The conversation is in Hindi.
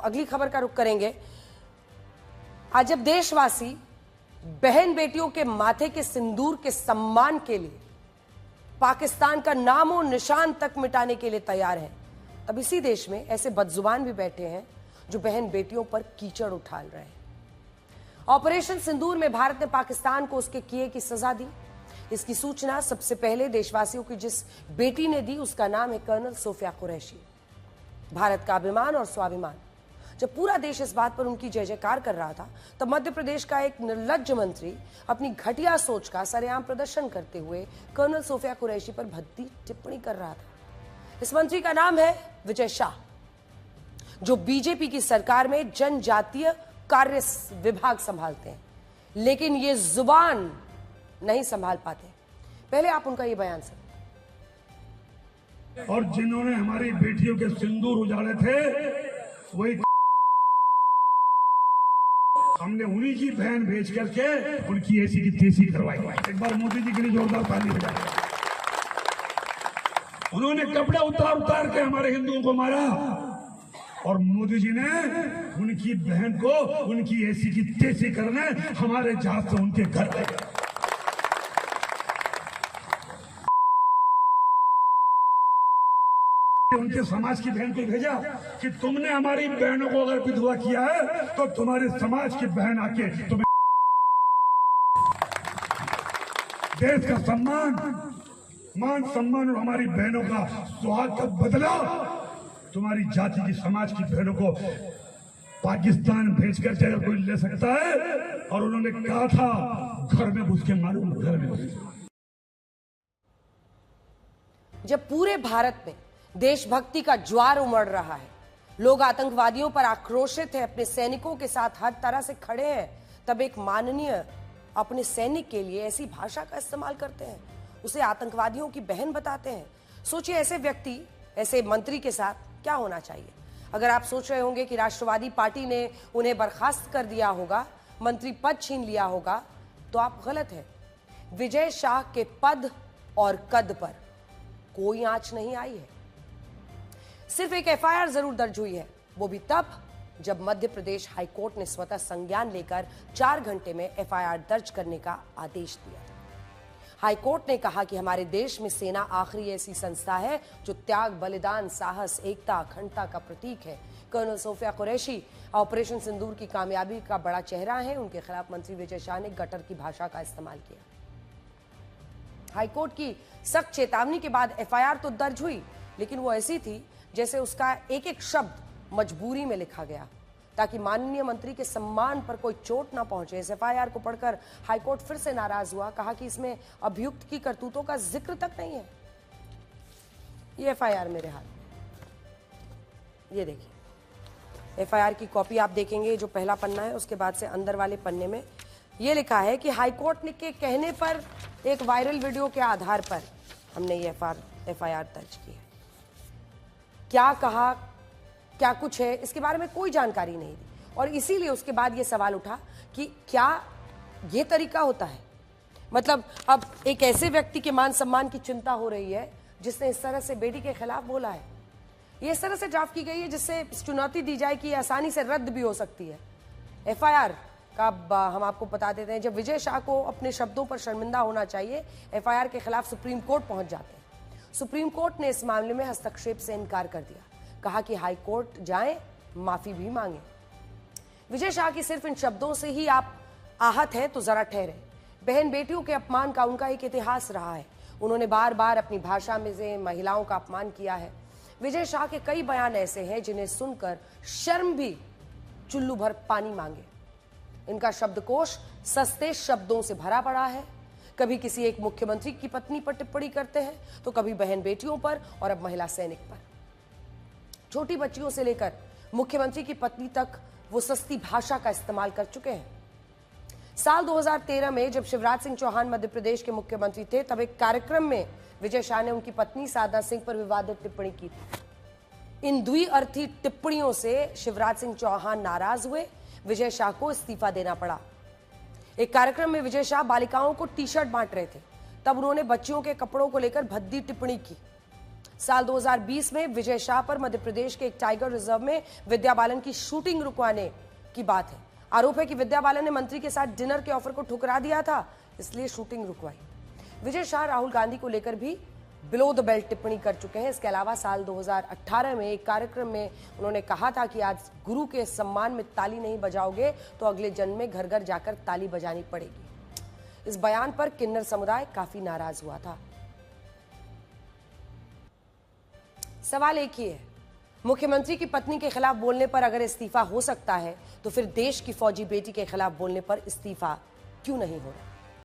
अगली खबर का रुख करेंगे। आज जब देशवासी बहन बेटियों के माथे के सिंदूर के सम्मान के लिए पाकिस्तान का नामो निशान तक मिटाने के लिए तैयार है, तब इसी देश में ऐसे बदजुबान भी बैठे हैं जो बहन बेटियों पर कीचड़ उछाल रहे हैं। ऑपरेशन सिंदूर में भारत ने पाकिस्तान को उसके किए की सजा दी। इसकी सूचना सबसे पहले देशवासियों की जिस बेटी ने दी उसका नाम है कर्नल सोफिया कुरैशी। भारत का अभिमान और स्वाभिमान। जब पूरा देश इस बात पर उनकी जय जयकार कर रहा था, तब मध्य प्रदेश का एक निर्लज्ज मंत्री अपनी घटिया सोच का सरेआम प्रदर्शन करते हुए कर्नल सोफिया कुरैशी पर भद्दी टिप्पणी कर रहा था। इस मंत्री का नाम है विजय शाह, जो बीजेपी की सरकार में जनजातीय कार्य विभाग संभालते हैं, लेकिन ये जुबान नहीं संभाल पाते। पहले आप उनका ये बयान सुनिए। और जिन्होंने हमारी बेटियों के सिंदूर उजाड़े थे, वही हमने उन्हीं की बहन भेज करके उनकी ऐसी की तैसी करवाई। एक बार मोदी जी के लिए जोरदार ताली बजाएं। उन्होंने कपड़े उतार उतार के हमारे हिंदुओं को मारा, और मोदी जी ने उनकी बहन को उनकी ऐसी की तैसी करने हमारे जहाज से उनके घर ले गए। उनके समाज की बहन को भेजा कि तुमने हमारी बहनों को अगर विधवा किया है तो तुम्हारे समाज की बहन आके तुम्हें देश का सम्मान, मान सम्मान और हमारी बहनों का सुहाग का बदला तुम्हारी जाति की समाज की बहनों को पाकिस्तान भेजकर अगर कोई ले सकता है। और उन्होंने कहा था घर में घुस के मालूम, घर में घुस। जब पूरे भारत में देशभक्ति का ज्वार उमड़ रहा है, लोग आतंकवादियों पर आक्रोशित हैं, अपने सैनिकों के साथ हर तरह से खड़े हैं, तब एक माननीय अपने सैनिक के लिए ऐसी भाषा का इस्तेमाल करते हैं, उसे आतंकवादियों की बहन बताते हैं। सोचिए ऐसे व्यक्ति, ऐसे मंत्री के साथ क्या होना चाहिए। अगर आप सोच रहे होंगे कि राष्ट्रवादी पार्टी ने उन्हें बर्खास्त कर दिया होगा, मंत्री पद छीन लिया होगा, तो आप गलत हैं। विजय शाह के पद और कद पर कोई आंच नहीं आई है। सिर्फ एक एफआईआर जरूर दर्ज हुई है, वो भी तब जब मध्य प्रदेश हाईकोर्ट ने स्वतः संज्ञान लेकर 4 घंटे में एफआईआर दर्ज करने का आदेश दिया था। हाईकोर्ट ने कहा कि हमारे देश में सेना आखिरी ऐसी संस्था है जो त्याग, बलिदान, साहस, एकता, अखंडता का प्रतीक है। कर्नल सोफिया कुरैशी ऑपरेशन सिंदूर की कामयाबी का बड़ा चेहरा है। उनके खिलाफ मंत्री विजय शाह ने गटर की भाषा का इस्तेमाल किया। हाईकोर्ट की सख्त चेतावनी के बाद एफआईआर तो दर्ज हुई, लेकिन वो ऐसी थी जैसे उसका एक एक शब्द मजबूरी में लिखा गया, ताकि माननीय मंत्री के सम्मान पर कोई चोट ना पहुंचे। इस एफआईआर को पढ़कर हाईकोर्ट फिर से नाराज हुआ, कहा कि इसमें अभियुक्त की करतूतों का जिक्र तक नहीं है। ये एफआईआर मेरे हाथ में, ये देखिए एफआईआर की कॉपी आप देखेंगे, जो पहला पन्ना है उसके बाद से अंदर वाले पन्ने में ये लिखा है कि हाईकोर्ट के कहने पर एक वायरल वीडियो के आधार पर हमने ये एफआईआर दर्ज की है। क्या कहा, क्या कुछ है, इसके बारे में कोई जानकारी नहीं दी, और इसीलिए उसके बाद ये सवाल उठा कि क्या ये तरीका होता है। मतलब अब एक ऐसे व्यक्ति के मान सम्मान की चिंता हो रही है जिसने इस तरह से बेटी के खिलाफ बोला है। ये इस तरह से ड्राफ्ट की गई है जिससे चुनौती दी जाए कि आसानी से रद्द भी हो सकती है। एफआईआर का हम आपको बता देते हैं, जब विजय शाह को अपने शब्दों पर शर्मिंदा होना चाहिए, एफआईआर के खिलाफ सुप्रीम कोर्ट पहुंच जाते हैं। सुप्रीम कोर्ट ने इस मामले में हस्तक्षेप से इनकार कर दिया, कहा कि हाई कोर्ट जाएं, माफी भी मांगे। विजय शाह की सिर्फ इन शब्दों से ही आप आहत हैं तो जरा ठहरे। बहन बेटियों के अपमान का उनका एक इतिहास रहा है। उन्होंने बार बार अपनी भाषा में से महिलाओं का अपमान किया है। विजय शाह के कई बयान ऐसे हैं जिन्हें सुनकर शर्म भी चुल्लू भर पानी मांगे। इनका शब्दकोश सस्ते शब्दों से भरा पड़ा है। कभी किसी एक मुख्यमंत्री की पत्नी पर टिप्पणी करते हैं, तो कभी बहन बेटियों पर, और अब महिला सैनिक पर। छोटी बच्चियों से लेकर मुख्यमंत्री की पत्नी तक वो सस्ती भाषा का इस्तेमाल कर चुके हैं। साल 2013 में जब शिवराज सिंह चौहान मध्य प्रदेश के मुख्यमंत्री थे, तब एक कार्यक्रम में विजय शाह ने उनकी पत्नी साधना सिंह पर विवादित टिप्पणी की थी। इन द्विअर्थी टिप्पणियों से शिवराज सिंह चौहान नाराज हुए। विजय शाह को इस्तीफा देना पड़ा। एक कार्यक्रम में विजय शाह बालिकाओं को टी शर्ट बांट रहे थे, तब उन्होंने बच्चियों के कपड़ों को लेकर भद्दी टिप्पणी की। साल 2020 में विजय शाह पर मध्य प्रदेश के एक टाइगर रिजर्व में विद्या बालन की शूटिंग रुकवाने की बात है। आरोप है कि विद्या बालन ने मंत्री के साथ डिनर के ऑफर को ठुकरा दिया था, इसलिए शूटिंग रुकवाई। विजय शाह राहुल गांधी को लेकर भी बिलो द बेल्ट टिप्पणी कर चुके हैं। इसके अलावा साल 2018 में एक कार्यक्रम में उन्होंने कहा था कि आज गुरु के सम्मान में ताली नहीं बजाओगे तो अगले जन्म में घर घर जाकर ताली बजानी पड़ेगी। इस बयान पर किन्नर समुदाय काफी नाराज हुआ था। सवाल एक ही है, मुख्यमंत्री की पत्नी के खिलाफ बोलने पर अगर इस्तीफा हो सकता है तो फिर देश की फौजी बेटी के खिलाफ बोलने पर इस्तीफा क्यों नहीं हो रहा?